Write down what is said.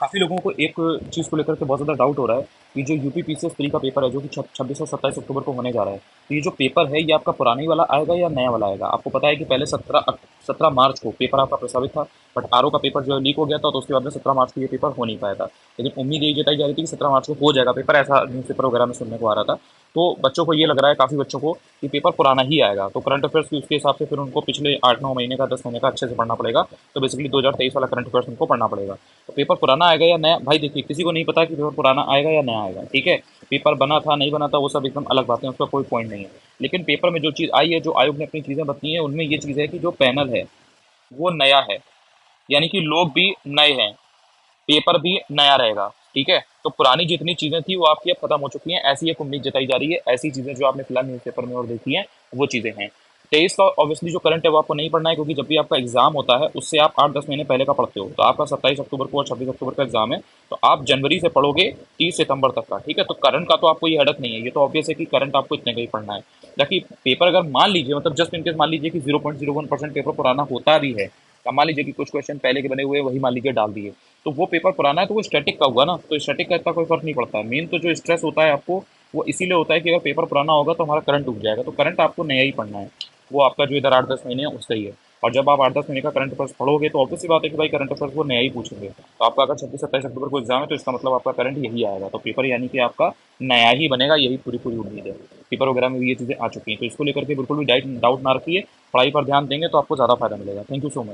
काफ़ी लोगों को एक चीज़ को लेकर के बहुत ज़्यादा डाउट हो रहा है कि जो यूपी पीसीएस 3 का पेपर है जो कि 26 और 27 अक्टूबर को होने जा रहा है, तो ये जो पेपर है ये आपका पुराने वाला आएगा या नया वाला आएगा? आपको पता है कि पहले 17 मार्च को पेपर आपका प्रस्तावित था, बट आरओ का पेपर जो है लीक हो गया था, तो उसके बाद में 17 मार्च को ये पेपर हो नहीं पाया था। लेकिन उम्मीद यही जताई जा रही थी कि 17 मार्च को हो जाएगा पेपर, ऐसा न्यूज़पेपर वगैरह में सुनने को आ रहा था। तो बच्चों को ये लग रहा है, काफ़ी बच्चों को, कि पेपर पुराना ही आएगा। तो करंट अफेयर्स की उसके हिसाब से फिर उनको पिछले 8-9 महीने का, 10 महीने का अच्छे से पढ़ना पड़ेगा। तो बेसिकली 2023 वाला करंट अफेयर्स उनको पढ़ना पड़ेगा। तो पेपर पुराना आएगा या नया, भाई देखिए किसी को नहीं पता कि पेपर पुराना आएगा या नया आएगा, ठीक है। पेपर बना था नहीं बना था वो सब एकदम अलग बातें हैं, उसका कोई पॉइंट नहीं है। लेकिन पेपर में जो चीज़ आई है, जो आयोग ने अपनी चीज़ें बताई हैं, उनमें ये चीज़ है कि जो पैनल है वो नया है, यानी कि लोग भी नए हैं, पेपर भी नया रहेगा, ठीक है। तो पुरानी जितनी चीज़ें थी वो आपकी अब खत्म हो चुकी हैं, ऐसी एक उम्मीद जताई जा रही है। ऐसी चीज़ें जो आपने फिलहाल न्यूज़पेपर में और देखी हैं वो चीज़ें हैं। 23 का ऑब्वियसली जो करंट है वो आपको नहीं पढ़ना है, क्योंकि जब भी आपका एग्जाम होता है उससे आप 8-10 महीने पहले का पढ़ते हो। तो आपका 27 अक्टूबर को और 26 अक्टूबर का एग्जाम है, तो आप जनवरी से पढ़ोगे 30 सितंबर तक का, ठीक है। तो करंट का तो आपको ये हेडक नहीं है, ये तो ऑब्वियस है कि करंट आपको इतने का ही पढ़ना है। ताकि पेपर अगर मान लीजिए, मतलब जस्ट इनकेस मान लीजिए कि 0.01% पेपर पुराना होता भी है, अब मान लीजिए कि कुछ क्वेश्चन पहले के बने हुए वही मान लीजिए डाल दिए, तो वो पेपर पुराना है तो वो स्टैटिक का हुआ ना, तो स्टैटिक का इतना कोई फर्क नहीं पड़ता है। मेन तो जो स्ट्रेस होता है आपको, वो इसीलिए होता है कि अगर पेपर पुराना होगा तो हमारा करंट डूब जाएगा। तो करंट आपको नया ही पढ़ना है, वो आपका जो इधर 8-10 महीने है उसका ही है। और जब आप 8-10 महीने का करंट अफेयर्स पढ़ोगे तो ऑब्वियस सी बात है कि भाई करंट अफेयर्स वो नया ही पूछेंगे। तो आपका अगर 26-27 अक्टूबर को एग्जाम है तो इसका मतलब आपका करंट यही आएगा, तो पेपर यानी कि आपका नया ही बनेगा, यही पूरी पूरी उम्मीद है। पेपर वगैरह में भी ये चीज़ें आ चुकी हैं, तो इसको लेकर के बिल्कुल भी डाउट ना रखिए। पढ़ाई पर ध्यान देंगे तो आपको ज़्यादा फायदा मिलेगा। Thank you so much.